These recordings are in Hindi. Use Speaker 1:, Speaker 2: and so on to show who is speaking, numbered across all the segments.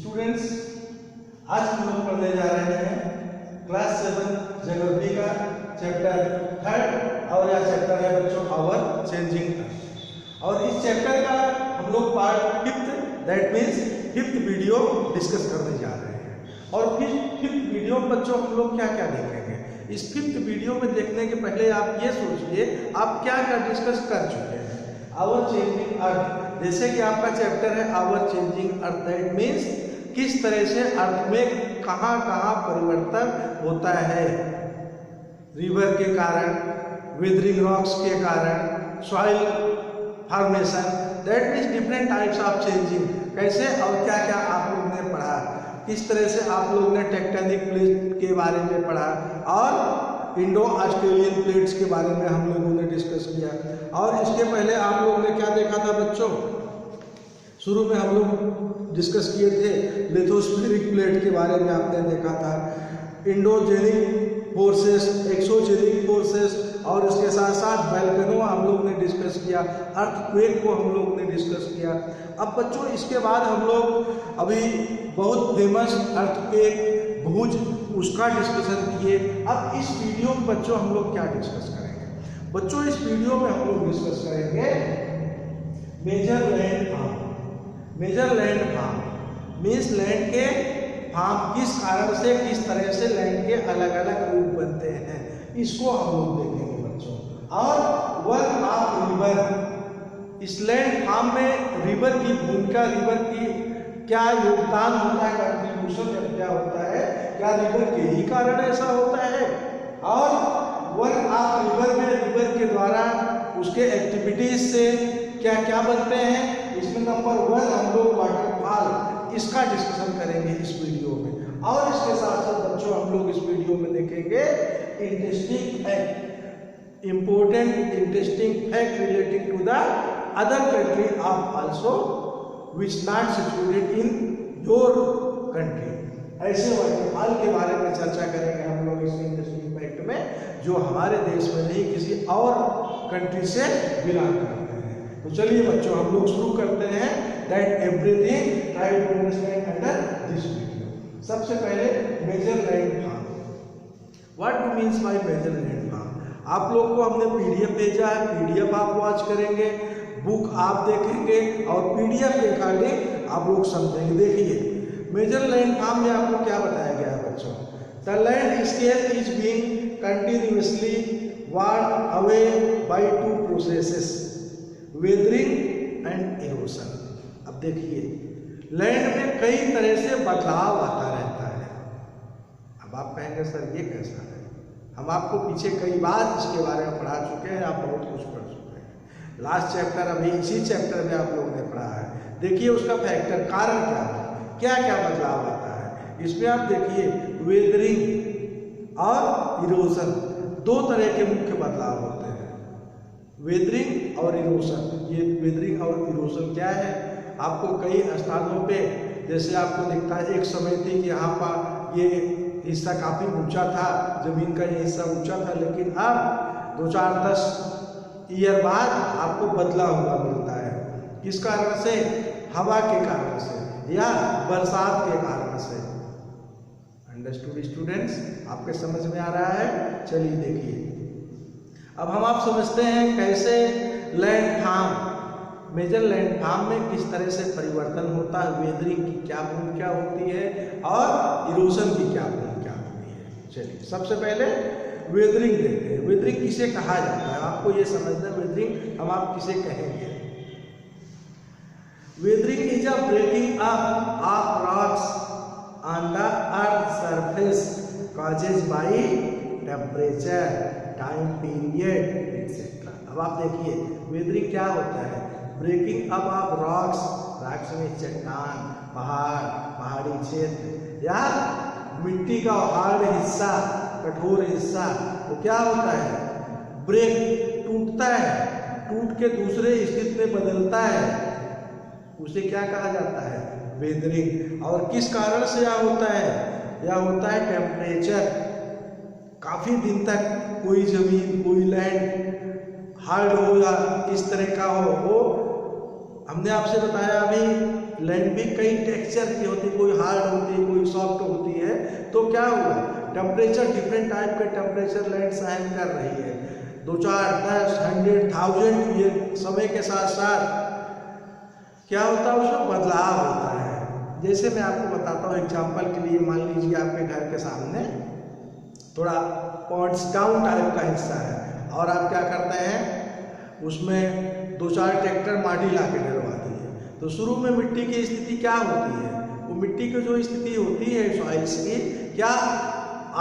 Speaker 1: स्टूडेंट्स, आज हम लोग पढ़ने जा रहे हैं क्लास 7 ज्योग्राफी का चैप्टर 3 और यह चैप्टर है बच्चों आवर चेंजिंग अर्थ। और इस चैप्टर का हम लोग part 5th that means 5th video discuss करने जा रहे हैं। और फिर 5th वीडियो में बच्चों हम लोग क्या क्या देखेंगे। इस 5th वीडियो में देखने के पहले आप ये सोचिए आप क्या क्या डिस्कस कर चुके हैं। आवर चेंजिंग अर्थ, जैसे कि आपका चैप्टर है our changing earth, that means किस तरह से अर्थ में कहाँ कहाँ परिवर्तन होता है, रिवर के कारण, वेदरिंग रॉक्स के कारण, soil formation, that means different types of changing, कैसे और क्या क्या आप लोग ने पढ़ा, किस तरह से आप लोग ने टेक्टोनिक प्लेट के बारे में पढ़ा और इंडो ऑस्ट्रेलियन प्लेट्स के बारे में हम लोगों ने डिस्कस किया। और इसके पहले आप लोगों ने क्या देखा था बच्चों, शुरू में हम लोग डिस्कस किए थे लिथोस्फीरिक प्लेट के बारे में आपने देखा था, इंडोजेनिक फोर्सेस, एक्सोजेनिक फोर्सेस, और इसके साथ साथ वोल्केनो हम लोग ने डिस्कस किया, अर्थक्वेक को हम लोग ने डिस्कस किया। अब बच्चों इसके बाद हम लोग अभी बहुत फेमस अर्थक्वेक भुज उसका डिस्कशन किए। अब इस वीडियो में बच्चों हम लोग क्या डिस्कस करेंगे, बच्चों इस वीडियो में हम लोग डिस्कस करेंगे major land form. Major land form means land के फार्म किस कारण से, किस तरह से लैंड के अलग अलग रूप बनते हैं, इसको हम लोग देखेंगे बच्चों। और वर्क ऑफ रिवर, इस लैंड फार्म में रिवर की भूमिका, रिवर की क्या योगदान होता है, कंट्रीब्यूशन क्या होता है, क्या रिवर के ही कारण ऐसा होता है, और वर्क ऑफ रिवर में रिवर के द्वारा उसके एक्टिविटीज से क्या क्या बनते हैं। इसमें नंबर 1 हम लोग वाटरफॉल, इसका डिस्कशन करेंगे इस वीडियो में। और इसके साथ साथ बच्चों हम लोग इस वीडियो में देखेंगे interesting fact, important interesting fact relating to the other country of also which not situated in your country. ऐसे वाटरफॉल के बारे में चर्चा करेंगे हम लोग इस इंटरेस्टिंग फैक्ट में, जो हमारे देश में नहीं किसी और कंट्री से बिलोंग करते हैं। तो चलिए बच्चों हम लोग शुरू करते हैं that everything try to understand under this video. सबसे पहले major land form. What do means by major land form. आप लोग को हमने पीडीएफ भेजा है, पीडीएफ आप वॉच करेंगे, बुक आप देखेंगे और पीडीएफ के अकॉर्डिंग आप लोग समझेंगे। देखिए मेजर लैंड फार्म में आपको क्या बताया गया है बच्चों, the land scale is being continuously worn away by 2 processes, weathering and erosion। अब देखिए लैंड में कई तरह से बदलाव आता रहता है। अब आप कहेंगे सर ये कैसा है, हम आपको पीछे कई बार इसके बारे में पढ़ा चुके हैं, आप बहुत कुछ पढ़ चुके हैं। लास्ट चैप्टर अभी इसी चैप्टर में आप लोगों ने पढ़ा है। देखिए उसका फैक्टर कारण क्या है, क्या क्या बदलाव आता है। इसमें आप देखिए वेदरिंग और इरोशन, 2 तरह के मुख्य बदलाव होते हैं, वेदरिंग और इरोशन। ये वेदरिंग और इरोशन क्या है, आपको कई स्थानों पे जैसे आपको दिखता है, एक समय थी कि यहाँ पर ये हिस्सा काफ़ी ऊंचा था, जमीन का ये हिस्सा ऊंचा था, लेकिन अब 2-4-10 ईयर बाद आपको बदला हुआ मिलता है। किस कारण से, हवा के कारण से या बरसात के कारण से। अंडरस्टूड स्टूडेंट्स, आपके समझ में आ रहा है। चलिए देखिए अब हम आप समझते हैं कैसे land form, major land form में किस तरह से परिवर्तन होता है, वेदरिंग की क्या भूमिका होती है और इरोशन की क्या भूमिका होती है। चलिए सबसे पहले वेदरिंग देखते हैं। वेदरिंग किसे कहा जाता है, आपको ये समझना है वेदरिंग हम आप किसे कहेंगे। Weathering is a breaking up of rocks on the earth surface causes by temperature, time period etc। अब आप देखिए वेदरिंग क्या होता है, breaking up of rocks, rocks में चट्टान, पहाड़, पहाड़ी क्षेत्र या मिट्टी का हार्ड हिस्सा, कठोर हिस्सा, तो क्या होता है, ब्रेक, टूटता है, टूट के दूसरे स्थिति में बदलता है, उसे क्या कहा जाता है, वेदरिंग। और किस कारण से यह होता है, यह होता है टेम्परेचर, काफी दिन तक कोई जमीन, कोई लैंड हार्ड हो या किस तरह का हो, वो हमने आपसे बताया अभी लैंड भी कई टेक्सचर की होती है, कोई हार्ड होती है, कोई सॉफ्ट होती है। तो क्या हुआ, टेम्परेचर डिफरेंट टाइप के टेम्परेचर लैंड सहन कर रही है। 2, 4, 10, 100, 1000 ये समय के साथ साथ क्या होता है, उसमें बदलाव होता है। जैसे मैं आपको बताता हूँ एग्जाम्पल के लिए, मान लीजिए आपके घर के सामने थोड़ा पॉइंट्स डाउन टाइप का हिस्सा है और आप क्या करते हैं, उसमें 2-4 ट्रैक्टर माटी ला के डलवा दिए। तो शुरू में मिट्टी की स्थिति क्या होती है, वो मिट्टी की जो स्थिति होती है सॉइल्स की, क्या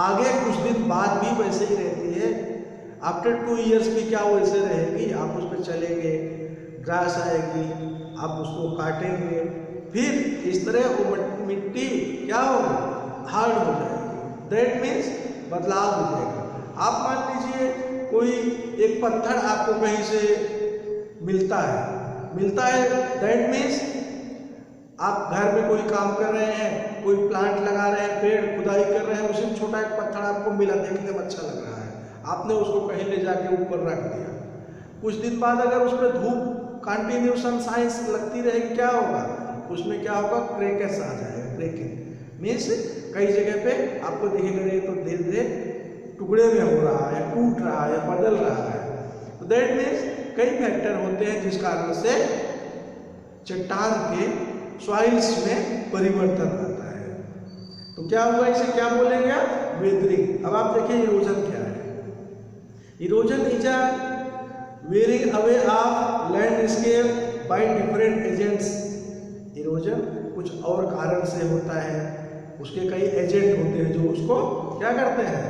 Speaker 1: आगे कुछ दिन बाद भी वैसे ही रहती है? आफ्टर 2 ईयर्स भी क्या वैसे रहेगी? आप उस पर चलेंगे, ग्रास आएगी, आप उसको काटेंगे, फिर इस तरह वो मिट्टी क्या होगी, हार्ड हो जाएगी। दैट मीन्स बदलाव दिखेगा। आप मान लीजिए कोई एक पत्थर आपको कहीं से मिलता है, दैट मीन्स आप घर में कोई काम कर रहे हैं, कोई प्लांट लगा रहे हैं, पेड़ खुदाई कर रहे हैं, उसी में छोटा एक पत्थर आपको मिला, देखने में अच्छा लग रहा है, आपने उसको कहीं ले जाके ऊपर रख दिया। कुछ दिन बाद अगर उस पर धूप कंटिन्यूशन साइंस लगती रहेगी, क्या होगा, उसमें क्या होगा, क्रैकेस आ जाएगा। क्रैकिंग मीन्स कई जगह पे आपको दिखेगा ये तो धीरे धीरे टुकड़े में हो रहा है, टूट रहा है, बदल रहा है। तो दैट मीन्स कई फैक्टर होते हैं जिस कारण से चट्टान के सॉइल्स में परिवर्तन आता है। तो क्या हुआ, इसे क्या बोलेंगे आप, वेदरिंग। अब आप देखिए इरोजन क्या है। Erosion is a wearing away of landscape by different agents. Erosion कुछ और कारण से होता है, उसके कई एजेंट होते हैं जो उसको क्या करते हैं,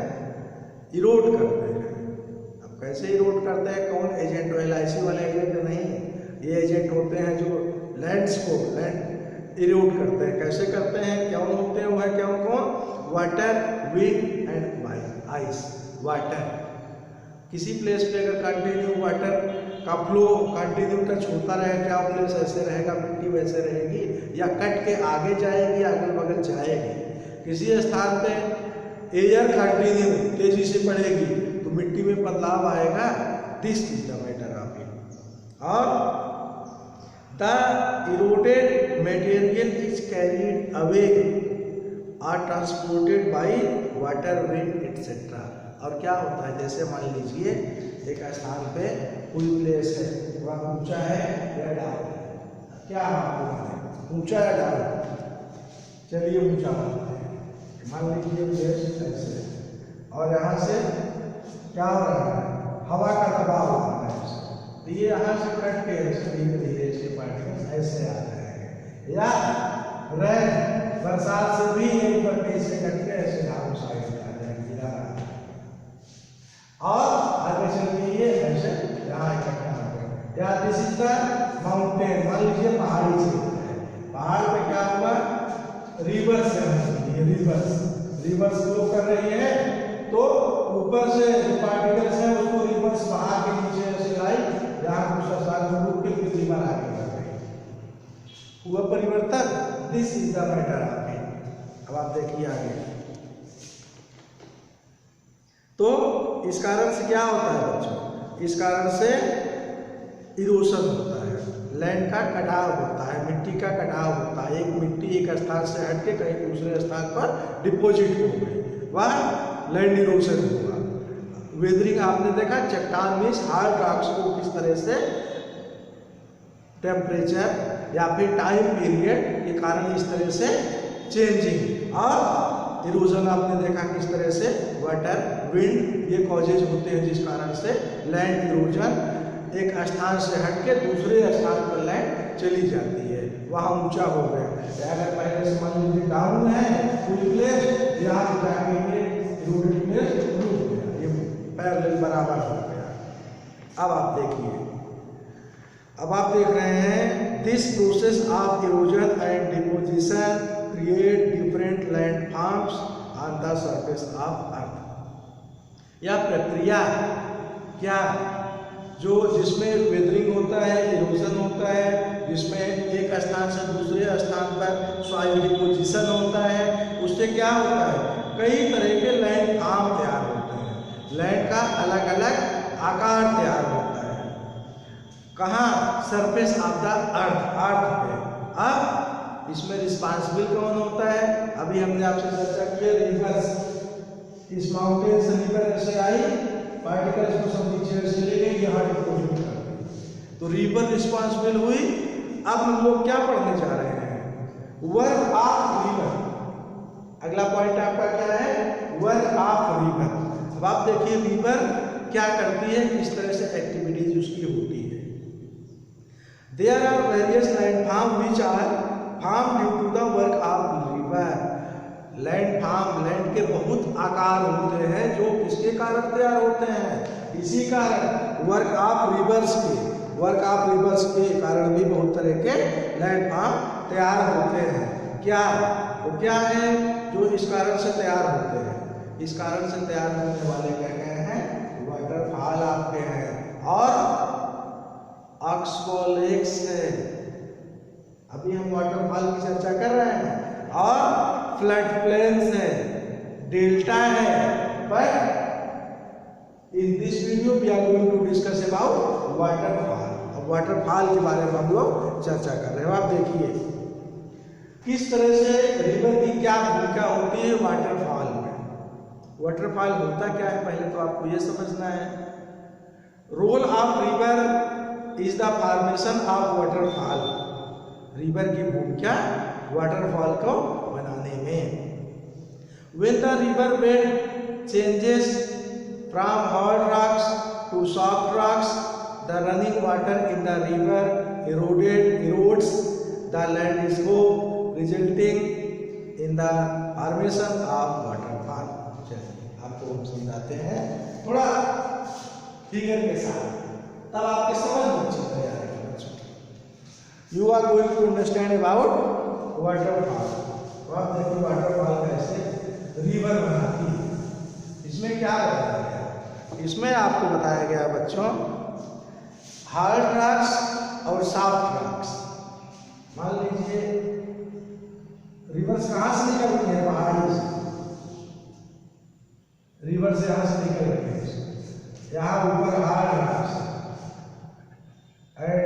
Speaker 1: इरोड करते हैं। अब कैसे इरोड करते हैं, कौन एजेंट, LIC वाले एजेंट नहीं, ये एजेंट होते हैं जो लैंड्स को इरोड करते हैं। कैसे करते हैं, कौन होते हैं, वह क्या, कौन, water, wind and ice. Water, किसी प्लेस पे अगर कंटिन्यू वाटर का फ्लो कंटिन्यू टच होता रहे, क्या प्लेस ऐसे रहेगा, मिट्टी वैसे रहेगी, या कट के आगे जाएगी, अगल बगल जाएगी। किसी स्थान पे एयर कंटिन्यू तेजी से बढ़ेगी तो मिट्टी में बदलाव आएगा। This is the matter of it. और the eroded material is carried away or transported by water, wind etcetera. और क्या होता है, जैसे मान लीजिए एक स्थान पे कोई प्लेस है, वह ऊंचा है या डाउन है, क्या आपको ऊंचा या डाउन, चलिए ऊंचा मानते हैं। मान लीजिए प्लेस ऐसे और यहाँ से क्या हो रहा है, हवा का दबाव हो रहा है, तो ये यहाँ से कट के धीरे धीरे से पार्टिकल ऐसे आ जाएंगे, या रेन बरसात से भी एक बार से कट के ऐसे डाउन साइड आ जाएंगे, और आगे चल के ये ऐसे यहाँ इकट्ठा हो गया। या दिस इज द माउंटेन, मान लीजिए पहाड़ी क्षेत्र है, पहाड़ पे क्या हुआ, रिवर्स रिवर्स फ्लो कर रही है, तो ऊपर से जो पार्टिकल्स हैं उसको रिवर्स पहाड़ के नीचे ऐसे लाई, यहाँ कुछ स्थान में रुक के फिर रिवर आगे बढ़ गई, हुआ परिवर्तन। This is the matter of it. अब आप देखिए आगे, तो इस कारण से क्या होता है बच्चों, इस कारण से इरोशन होता है, लैंड का कटाव होता है, मिट्टी का कटाव होता है। एक मिट्टी एक स्थान से हट के कहीं दूसरे स्थान पर डिपॉजिट हो गई, वह लैंड इरोशन हुआ। वेदरिंग आपने देखा, चट्टान में हार्ड रॉक्स को किस तरह से टेम्परेचर या फिर टाइम पीरियड के कारण इस तरह से चेंजिंग, और इरोजन आपने देखा किस तरह से वाटर, विंड, ये कॉजेज होते हैं जिस कारण से लैंड इरोजन एक स्थान से हट के दूसरे स्थान पर लैंड चली जाती है, वहाँ ऊंचा हो गया। अगर पहले से मान लीजिए डाउन है कोई प्लेस, यहाँ से जाके ये इरोडेड प्लेस रुक गया, ये पैरेलल बराबर हो गया। अब आप देखिए, अब आप देख रहे हैं, this process of erosion and deposition create different land forms on the surface of earth. यह प्रक्रिया क्या, जो जिसमें वेदरिंग होता है, इरोजन होता है, जिसमें एक स्थान से दूसरे स्थान पर सॉइल डिपोजिशन होता है, उससे क्या होता है, कई तरह के लैंड फॉर्म तैयार होते हैं, लैंड का अलग अलग आकार तैयार होता है। कहाँ, सरफेस ऑफ द अर्थ पे। अब इसमें रिस्पांसिबल कौन होता है? अभी हमने आपसे चर्चा की है रिवर्स। इस माउंटेन से रिवर ऐसे आई, पार्टिकल्स को सब नीचे से ले गई, यहाँ डिपोजिट कर दी, तो रिवर रिस्पांसिबल हुई। अब हम लोग क्या पढ़ने जा रहे हैं? Work of river. अगला पॉइंट आपका क्या है? Work of river. अब आप देखिए रिवर क्या करती है, किस तरह से एक्टिविटीज उसकी होती है। There are various landform which are form due to the work of river. Landform, land के बहुत आकार होते हैं जो किसके कारण तैयार होते हैं? इसी कारण वर्क ऑफ रिवर्स के, वर्क ऑफ रिवर्स के कारण भी बहुत तरह के लैंडफॉर्म तैयार होते हैं। क्या वो क्या है जो इस कारण से तैयार होते हैं? इस कारण से तैयार होने वाले क्या हैं? वाटरफॉल आपके हैं और ऑक्सबोलेक्स है। अभी हम वाटरफॉल की चर्चा कर रहे हैं। और फ्लड प्लेन्स है, डेल्टा है। But in this video we are going to discuss about waterfall. अब वाटरफॉल के बारे में हम लोग चर्चा कर रहे हैं। आप देखिए किस तरह से रिवर की क्या भूमिका होती है वाटरफॉल में। वाटरफॉल होता क्या है पहले तो आपको ये समझना है। Role of river is the formation of waterfall. River की भूमिका वाटरफॉल को बनाने में। When the river bed changes from hard rocks to soft rocks, the running water in the river erodes the landscape, resulting in the formation of waterfall. चलिए आपको हम समझाते हैं थोड़ा फिगर के साथ, तब आपके समझ में अच्छी तरह आएगा बच्चों। You are going to understand about waterfall। तो आप देखो वाटरफॉल कैसे रिवर बनाती है। इसमें क्या बताया गया? इसमें आपको बताया गया बच्चों हार्ड रॉक्स और सॉफ्ट रॉक्स। मान लीजिए रिवर्स कहाँ से निकलती है? पहाड़ी से। रिवर से यहाँ से निकल रही है, यहाँ ऊपर hard rocks and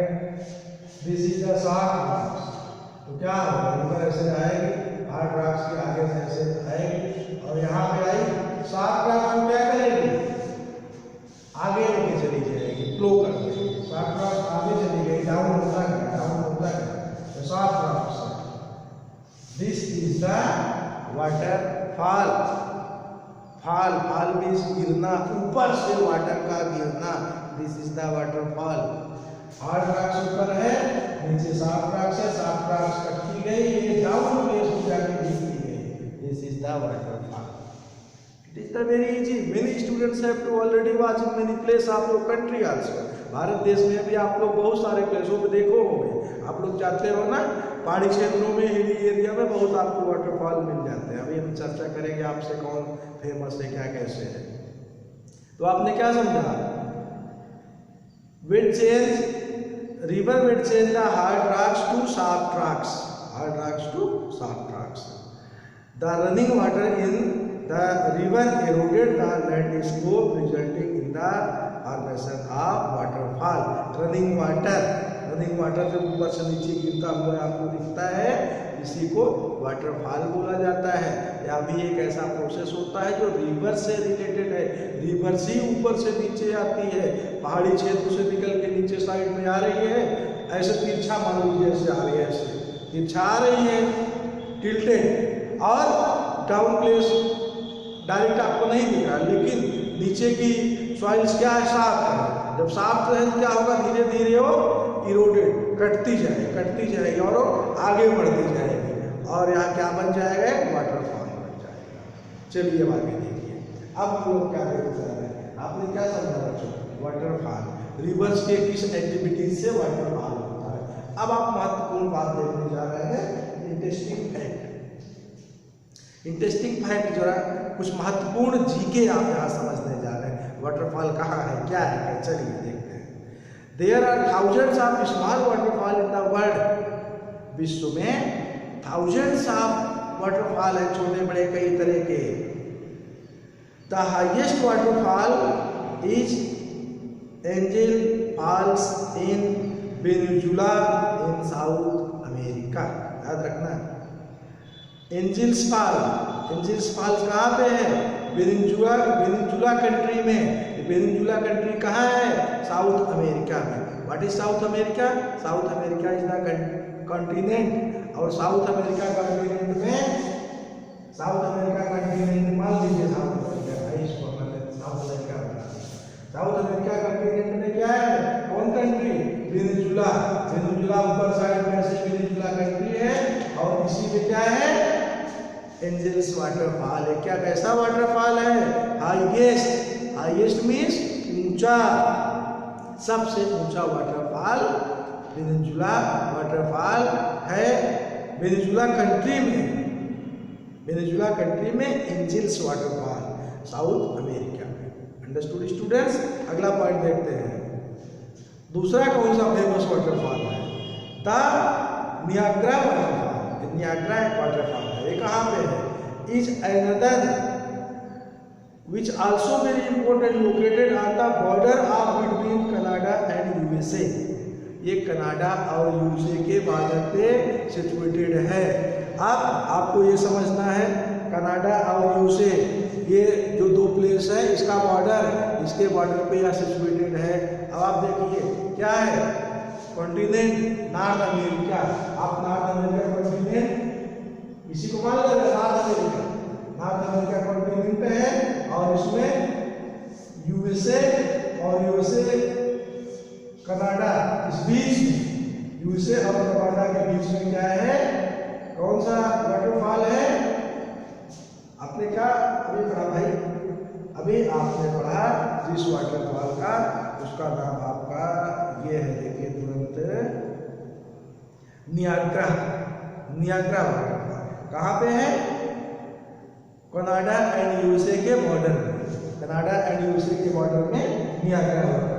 Speaker 1: this is the soft rocks. तो क्या होगा? रिवर ऐसे आएगी, हार्ड रॉक्स के आगे से ऐसे आएगी और यहाँ पे आई, सॉफ्ट रॉक्स को क्या करेगी? आगे लेके चली जाएगी, फ्लो कर देगी। सॉफ्ट रॉक्स आगे चली गई, डाउन होता गया, डाउन होता गया, तो soft rocks. This is the waterfall. Fall, fall means गिरना, ऊपर से वाटर का गिरना। This is the waterfall. Hard rocks ऊपर है, नीचे सॉफ्ट रॉक्स है, सॉफ्ट रॉक्स कटती गई, ये डाउन प्लेस हो जाके गिरती गई। This is the waterfall. It is the very easy. Many students have to already watch in many place of your country also. Bharat देश में भी आप लोग बहुत सारे प्लेसों पे देखो होंगे। आप लोग जाते हो ना पहाड़ी क्षेत्रों में, हिली एरिया में बहुत आपको वाटरफॉल मिल जाते हैं। अभी हम चर्चा करेंगे आपसे कौन फेमस है, क्या कैसे है। तो आपने क्या समझा? With change river with change the hard rocks to soft rocks, hard rocks to soft rocks. The running water in the river eroded the landscape resulting in the formation of waterfall। Running water जब ऊपर से नीचे गिरता हुआ आपको दिखता है, इसी को वाटरफॉल बोला जाता है। या भी एक ऐसा प्रोसेस होता है जो रिवर से रिलेटेड है। रिवर से ऊपर से नीचे आती है, पहाड़ी क्षेत्र से निकल के नीचे साइड में आ रही है, ऐसे तिरछा मान लीजिए ऐसे आ रही है, ऐसे तिरछा आ रही है टिल्टेड, और डाउन प्लेस डायरेक्ट आपको नहीं दिख रहा, लेकिन नीचे की सॉइल्स क्या है? साफ है। जब साफ रहे तो क्या होगा? धीरे धीरे वो इरोडेड, कटती जाएगी और आगे बढ़ती जाएगी और यहाँ क्या बन जाएगा? वाटरफॉल बन जाएगा। चलिए अब आगे देखिए। अब हम लोग क्या देखते हैं? आपने क्या समझा बच्चों? वाटरफॉल रिवर्स के किस एक्टिविटीज से वाटरफॉल होता है। अब आप महत्वपूर्ण बात देखने जा रहे हैं, इंटरेस्टिंग फैक्ट। इंटरेस्टिंग फैक्ट जो है कुछ महत्वपूर्ण जीके आप यहाँ समझने जा रहे हैं। वाटरफॉल कहाँ है, क्या है? चलिए देखते हैं। There are thousands of small waterfall in the world. विश्व में थाउजेंड्स ऑफ वाटरफॉल है, छोटे बड़े कई तरह के। The highest waterfall is angel falls in Venezuela in south America. याद रखना। एंजिल्स फॉल्स कहाँ पे है? वेनेजुला कंट्री में। वेनेजुला कंट्री कहाँ है? साउथ अमेरिका में। What is south America? South America is the continent. और साउथ अमेरिका कॉन्टिनेंट में मान लीजिए साउथ अमेरिका कॉन्टिनेंट में क्या है? कौन कंट्री? वेनेजुला ऊपर साइड में से वेनेजुला कंट्री है। और इसी में क्या है? एंजल्स वाटरफॉल है। क्या कैसा वाटरफॉल है? हाईएस्ट मीन्स ऊंचा, सबसे ऊंचा वाटरफॉल वेनेजुला वाटरफॉल है। वेनेजुला कंट्री में एंजल्स वाटरफॉल साउथ अमेरिका में। Understood students? अगला पॉइंट देखते हैं। दूसरा कौन सा फेमस वाटरफॉल है? The Niagara waterfall. नियाग्रा एक वाटरफॉल है। ये कहाँ पे है? Is another which also very important located on the border of between Canada and USA। ये कनाडा और यूएसए के बॉर्डर पे सिचुएटेड है। अब आपको ये समझना है कनाडा और यूएसए ये जो दो प्लेस है इसका बॉर्डर इसके बॉर्डर पे यह सिचुएटेड है। अब आप देखिए क्या है? Continent north America. आप नॉर्थ अमेरिका कॉन्टिनेंट इसी को मान लेते हैं। नॉर्थ अमेरिका कॉन्टिनेंट है और इसमें यूएसए कनाडा इस बीच में, यूएसए और कनाडा के बीच में क्या है? कौन सा वाटरफॉल है? आपने क्या अभी पढ़ा भाई? अभी आपने पढ़ा जिस वाटरफॉल का उसका नाम आपका ये है, देखिए तुरंत, नियाग्रा वाटरफॉल। कहाँ पे है? कनाडा एंड यूएसए के बॉर्डर में। कनाडा एंड यूएसए के बॉर्डर में नियाग्रा वाटरफॉल।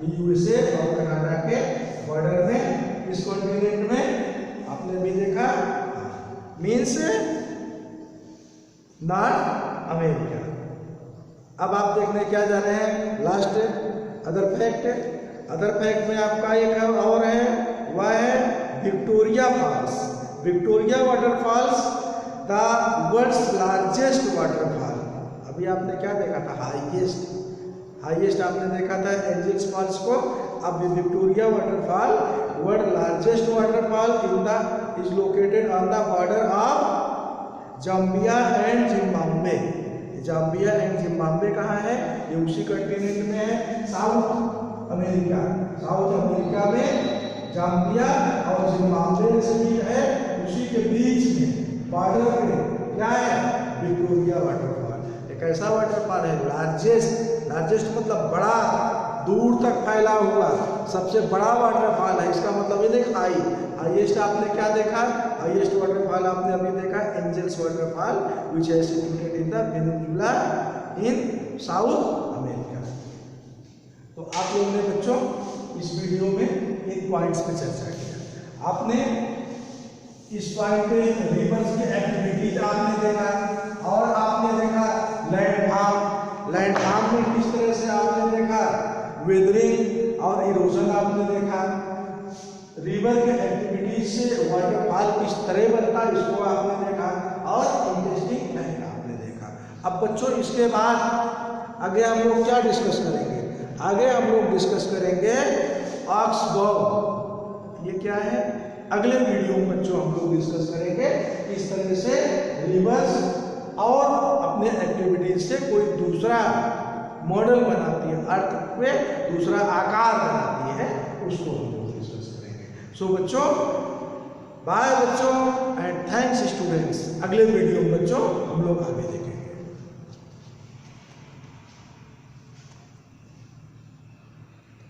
Speaker 1: ये यूएसए और कनाडा के बॉर्डर में इस कॉन्टिनेंट में आपने भी देखा मीन्स नॉर्थ अमेरिका। अब आप देखने क्या जा रहे हैं? लास्ट अदर फैक्ट में आपका एक और है, वह है Victoria falls. Victoria waterfalls the world's largest waterfall. अभी आपने क्या देखा था? हाईएस्ट आपने देखा था एंजल्स फॉल्स को। अब Victoria waterfall world largest waterfall is located on the border of Zambia and Zimbabwe कहाँ है? ये उसी कॉन्टिनेंट में है, साउथ अमेरिका में जाम्बिया और जिम्बाब्वे है, उसी के बीच में बॉर्डर पे क्या है? Victoria waterfall. एक ऐसा वाटरफॉल है लार्जेस्ट मतलब बड़ा, दूर तक फैला हुआ सबसे बड़ा वाटरफॉल है। इसका मतलब ये देख हाईएस्ट आपने क्या देखा? हाईएस्ट वाटरफॉल आपने अभी देखा एंजल्स वाटरफॉल विच है situated in the Venezuela in south America. तो आप लोगों ने बच्चों इस वीडियो में इन पॉइंट्स पे चर्चा किया। आपने इस पॉइंट पे रिवर्स की एक्टिविटीज आपने देखा और आपने देखा लैंडफॉर्म में किस तरह से आपने देखा वेदरिंग और इरोजन आपने देखा। रिवर के एक्टिविटीज से वाटरफॉल किस तरह बनता है इसको आपने देखा और इंटरेस्टिंग फैक्ट आपने देखा। अब बच्चों इसके बाद आगे हम लोग क्या डिस्कस करेंगे? आगे हम लोग डिस्कस करेंगे ऑक्सबर्ग। ये क्या है? अगले वीडियो में बच्चों हम लोग डिस्कस करेंगे किस तरह से रिवर्स और अपने एक्टिविटीज से कोई दूसरा मॉडल बनाती है, अर्थ पे दूसरा आकार बनाती है, उसको हम लोग डिस्कस करेंगे। सो बच्चों बाय बच्चों एंड थैंक्स स्टूडेंट्स। अगले वीडियो में बच्चों हम लोग आगे देखेंगे।